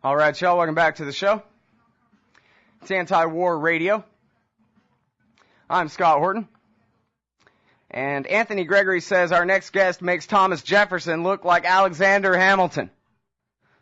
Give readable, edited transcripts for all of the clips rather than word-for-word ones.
All right, y'all, welcome back to the show. It's Anti-War Radio. I'm Scott Horton. And Anthony Gregory says our next guest makes Thomas Jefferson look like Alexander Hamilton.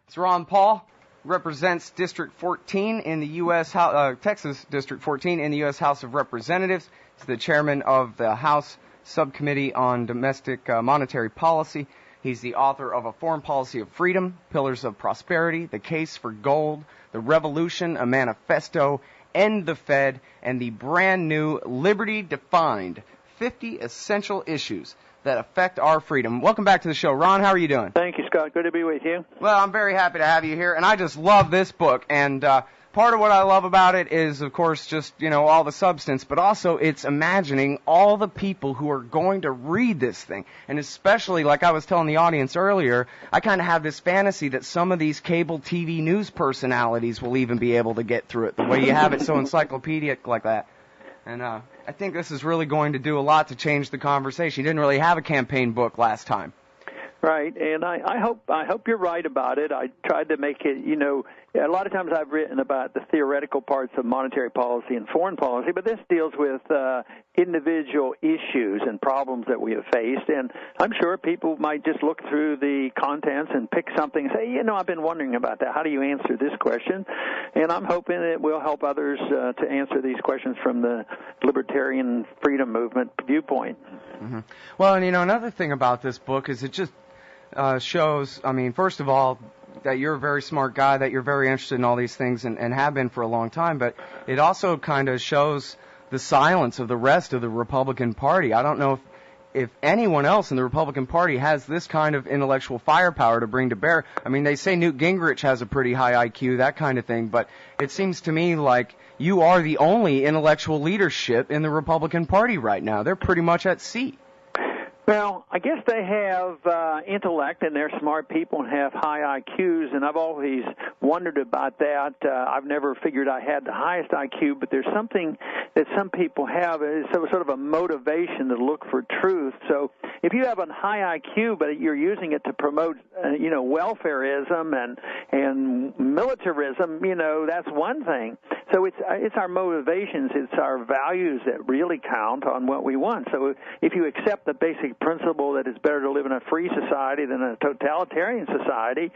It's Ron Paul, represents District 14 in the U.S. Texas District 14 in the U.S. House of Representatives. He's the chairman of the House Subcommittee on Domestic Monetary Policy. He's the author of A Foreign Policy of Freedom, Pillars of Prosperity, The Case for Gold, The Revolution, A Manifesto, End the Fed, and the brand new Liberty Defined, 50 Essential Issues that Affect Our Freedom. Welcome back to the show. Ron, how are you doing? Thank you, Scott. Good to be with you. Well, I'm very happy to have you here, and I just love this book, and part of what I love about it is, of course, just, all the substance, but also it's imagining all the people who are going to read this thing. And especially, like I was telling the audience earlier, I kind of have this fantasy that some of these cable TV news personalities will even be able to get through it, the way you have it so encyclopedic like that. And I think this is really going to do a lot to change the conversation. You didn't really have a campaign book last time. Right, and I hope you're right about it. I tried to make it, a lot of times I've written about the theoretical parts of monetary policy and foreign policy, but this deals with individual issues and problems that we have faced, and I'm sure people might just look through the contents and pick something and say, I've been wondering about that. How do you answer this question? And I'm hoping it will help others to answer these questions from the libertarian freedom movement viewpoint. Mm-hmm. Well, and another thing about this book is it just shows, first of all, that you're a very smart guy, that you're very interested in all these things and have been for a long time, but it also kind of shows the silence of the rest of the Republican Party. I don't know if anyone else in the Republican Party has this kind of intellectual firepower to bring to bear. They say Newt Gingrich has a pretty high IQ, that kind of thing, but it seems to me like you are the only intellectual leadership in the Republican Party right now. They're pretty much at sea. Well, I guess they have intellect, and they're smart people and have high IQs, and I've always wondered about that. I've never figured I had the highest IQ, but there's something that some people have. It's sort of a motivation to look for truth. So if you have a high IQ, but you're using it to promote, welfareism and militarism, that's one thing. So it's our motivations, it's our values that really count on what we want. So if you accept the basic principle that it's better to live in a free society than a totalitarian society,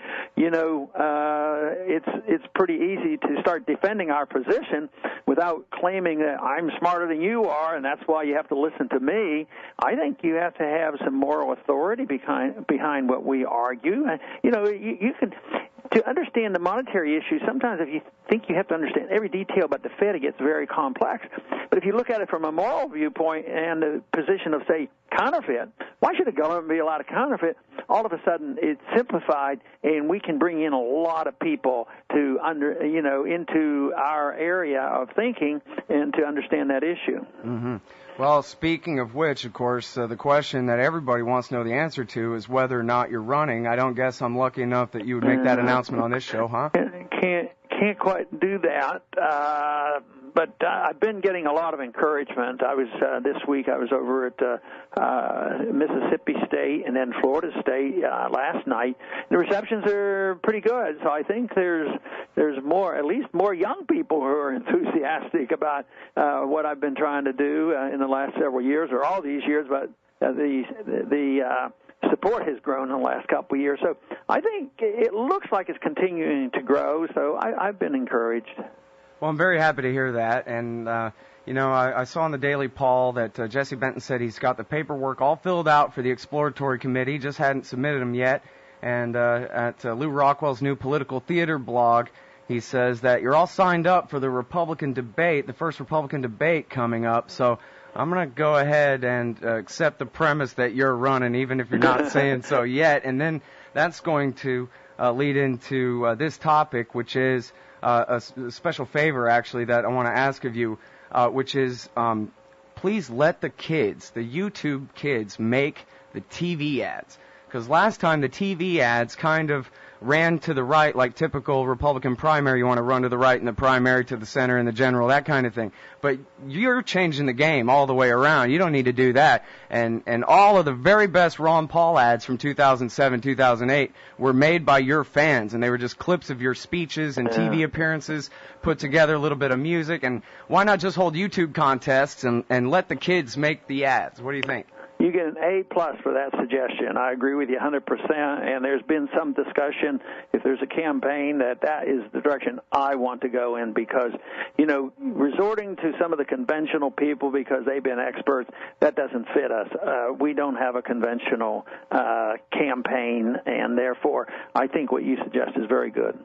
it's pretty easy to start defending our position without claiming that I'm smarter than you are and that's why you have to listen to me. I think you have to have some moral authority behind what we argue. You can. To understand the monetary issue, sometimes if you think you have to understand every detail about the Fed, it gets very complex. But if you look at it from a moral viewpoint and the position of, say, counterfeit, why should the government be allowed to counterfeit? All of a sudden, it's simplified, and we can bring in a lot of people to into our area of thinking and to understand that issue. Mm-hmm. Well, speaking of which, of course, the question that everybody wants to know the answer to is whether or not you're running. I don't guess I'm lucky enough that you would make that announcement on this show, huh? Can't quite do that, but I've been getting a lot of encouragement. I was this week I was over at Mississippi State and then Florida State last night. The receptions are pretty good, so I think there's at least more young people who are enthusiastic about what I've been trying to do in the last several years, or all these years, but the support has grown in the last couple of years. So I think it looks like it's continuing to grow, so I've been encouraged. Well, I'm very happy to hear that. And, I saw in the Daily Paul that Jesse Benton said he's got the paperwork all filled out for the exploratory committee, just hadn't submitted them yet. And at Lou Rockwell's new political theater blog, he says that you're all signed up for the Republican debate, the first Republican debate coming up. So I'm going to go ahead and accept the premise that you're running, even if you're not saying so yet. And then that's going to lead into this topic, which is a special favor, actually, that I want to ask of you, which is please let the kids, the YouTube kids, make the TV ads. Because last time the TV ads kind of ran to the right, like typical Republican primary. You want to run to the right in the primary, to the center in the general, that kind of thing. But you're changing the game all the way around. You don't need to do that. And all of the very best Ron Paul ads from 2007, 2008 were made by your fans, and they were just clips of your speeches and TV appearances put together, a little bit of music. And why not just hold YouTube contests and let the kids make the ads? What do you think? You get an A+ for that suggestion. I agree with you 100%, and there's been some discussion if there's a campaign that is the direction I want to go in, because, resorting to some of the conventional people because they've been experts, that doesn't fit us. We don't have a conventional campaign, and therefore I think what you suggest is very good.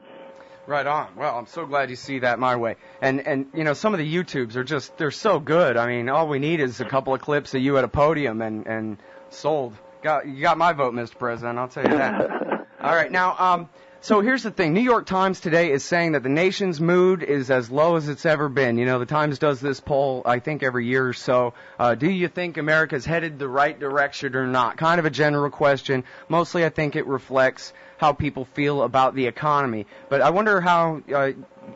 Right on. Well, I'm so glad you see that my way. And some of the YouTubes are they're so good. I mean, all we need is a couple of clips of you at a podium and sold. You got my vote, Mr. President, I'll tell you that. All right, now, so here's the thing. New York Times today is saying that the nation's mood is as low as it's ever been. The Times does this poll, I think, every year or so. Do you think America's headed the right direction or not? Kind of a general question. Mostly, I think it reflects how people feel about the economy. But I wonder how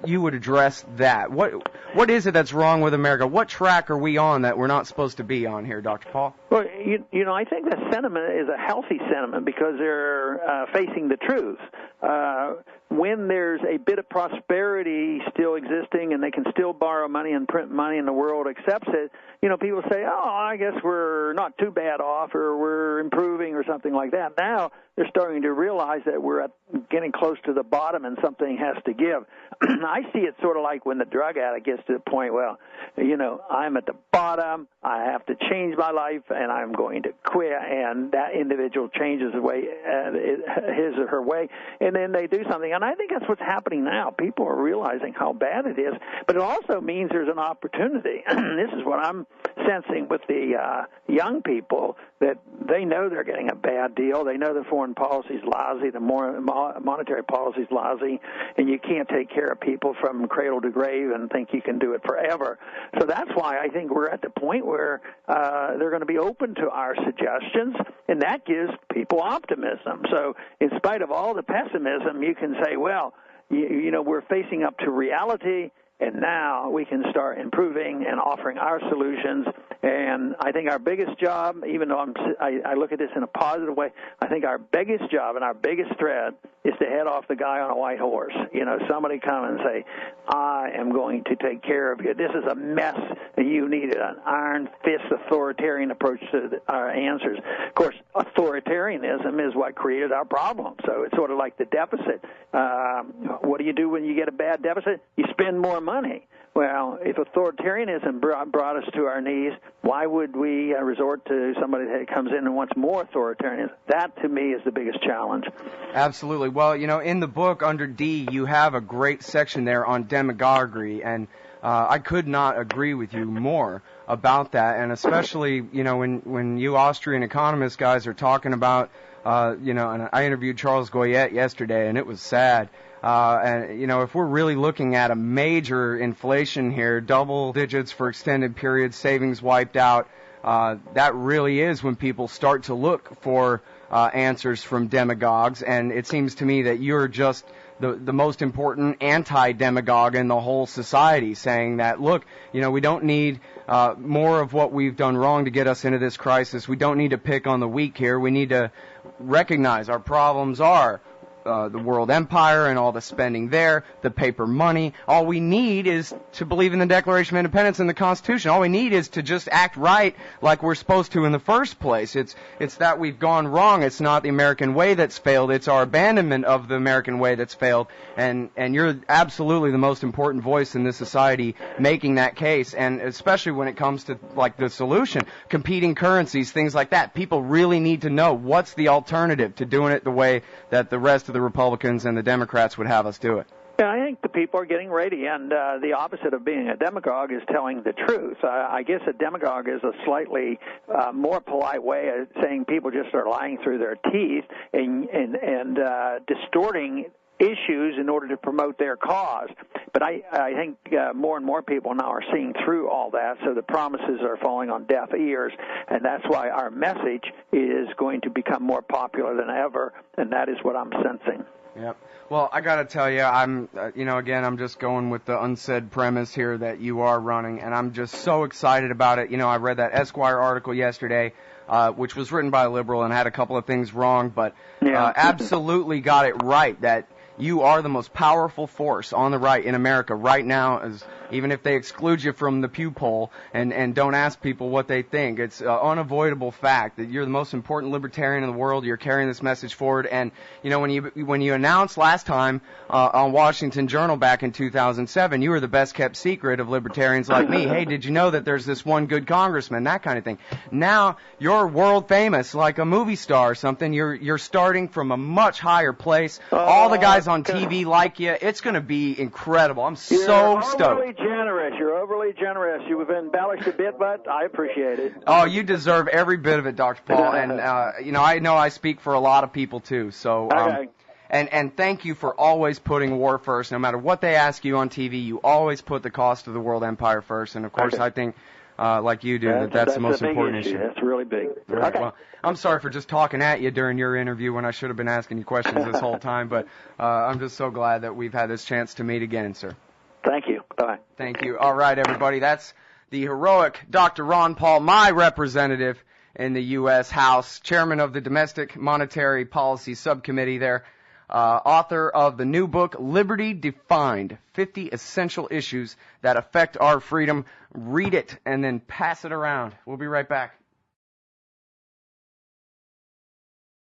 you would address that. What is it that's wrong with America? What track are we on that we're not supposed to be on here, Dr. Paul? Well, I think that sentiment is a healthy sentiment because they're facing the truth. When there's a bit of prosperity still existing and they can still borrow money and print money and the world accepts it, people say, I guess we're not too bad off or we're improving or something like that. Now they're starting to realize that we're getting close to the bottom and something has to give. I see it sort of like when the drug addict gets to the point, I'm at the bottom, I have to change my life, and I'm going to quit, and that individual changes his or her way, and then they do something. And I think that's what's happening now. People are realizing how bad it is, but it also means there's an opportunity. This is what I'm sensing with the young people, that they know they're getting a bad deal. They know the foreign policy's lousy, the monetary policy's lousy, and you can't take care of people from cradle to grave and think you can do it forever. So that's why I think we're at the point where they're going to be open to our suggestions, and that gives people optimism. So in spite of all the pessimism, you can say, we're facing up to reality, and now we can start improving and offering our solutions. And I think our biggest job, even though I look at this in a positive way, I think our biggest job and our biggest threat is to head off the guy on a white horse. Somebody come and say, I am going to take care of you. This is a mess, and you need an iron fist authoritarian approach to our answers. Of course, authoritarianism is what created our problem. So it's sort of like the deficit. What do you do when you get a bad deficit? You spend more money. Well, if authoritarianism brought us to our knees, why would we resort to somebody that comes in and wants more authoritarianism? That, to me, is the biggest challenge. Absolutely. Well, in the book under D, you have a great section there on demagoguery, and I could not agree with you more about that, and especially, when you Austrian economist guys are talking about, and I interviewed Charles Goyette yesterday, and it was sad. And if we're really looking at a major inflation here, double digits for extended periods, savings wiped out, that really is when people start to look for answers from demagogues. And it seems to me that you're just the most important anti-demagogue in the whole society, saying that, look, we don't need more of what we've done wrong to get us into this crisis. We don't need to pick on the weak here. We need to recognize our problems are the world empire and all the spending there, the paper money. All we need is to believe in the Declaration of Independence and the Constitution. All we need is to just act right like we're supposed to in the first place. It's that we've gone wrong. It's not the American way that's failed. It's our abandonment of the American way that's failed. And you're absolutely the most important voice in this society making that case. And especially when it comes to, like, the solution, competing currencies, things like that. People really need to know what's the alternative to doing it the way that the rest of the Republicans and the Democrats would have us do it. Yeah, I think the people are getting ready, and the opposite of being a demagogue is telling the truth. I guess a demagogue is a slightly more polite way of saying people just are lying through their teeth and distorting issues in order to promote their cause. But I think more and more people now are seeing through all that, so the promises are falling on deaf ears, and that's why our message is going to become more popular than ever, and that is what I'm sensing. Yep. Well, I got to tell you, I'm just going with the unsaid premise here that you are running, and I'm just so excited about it. I read that Esquire article yesterday, which was written by a liberal and had a couple of things wrong, but absolutely got it right that you are the most powerful force on the right in America right now, even if they exclude you from the Pew poll and don't ask people what they think. It's an unavoidable fact that you're the most important libertarian in the world. You're carrying this message forward. And, when you announced last time on Washington Journal back in 2007, you were the best kept secret of libertarians like me. Hey, did you know that there's this one good congressman? That kind of thing. Now you're world famous, like a movie star or something. You're starting from a much higher place. All the guys on TV like you. It's going to be incredible. I'm so stoked. You're overly generous. You've embellished a bit, but I appreciate it. Oh, you deserve every bit of it, Dr. Paul. And, I know I speak for a lot of people, too. So, okay. And thank you for always putting war first. No matter what they ask you on TV, you always put the cost of the world empire first. And, of course, I think, like you do, that's the most important issue. That's really big. Right. Okay. Well, I'm sorry for just talking at you during your interview when I should have been asking you questions this whole time. But I'm just so glad that we've had this chance to meet again, sir. Thank you. Bye. Thank you. All right, everybody. That's the heroic Dr. Ron Paul, my representative in the U.S. House, chairman of the Domestic Monetary Policy Subcommittee there, author of the new book, Liberty Defined, 50 Essential Issues That Affect Our Freedom. Read it and then pass it around. We'll be right back.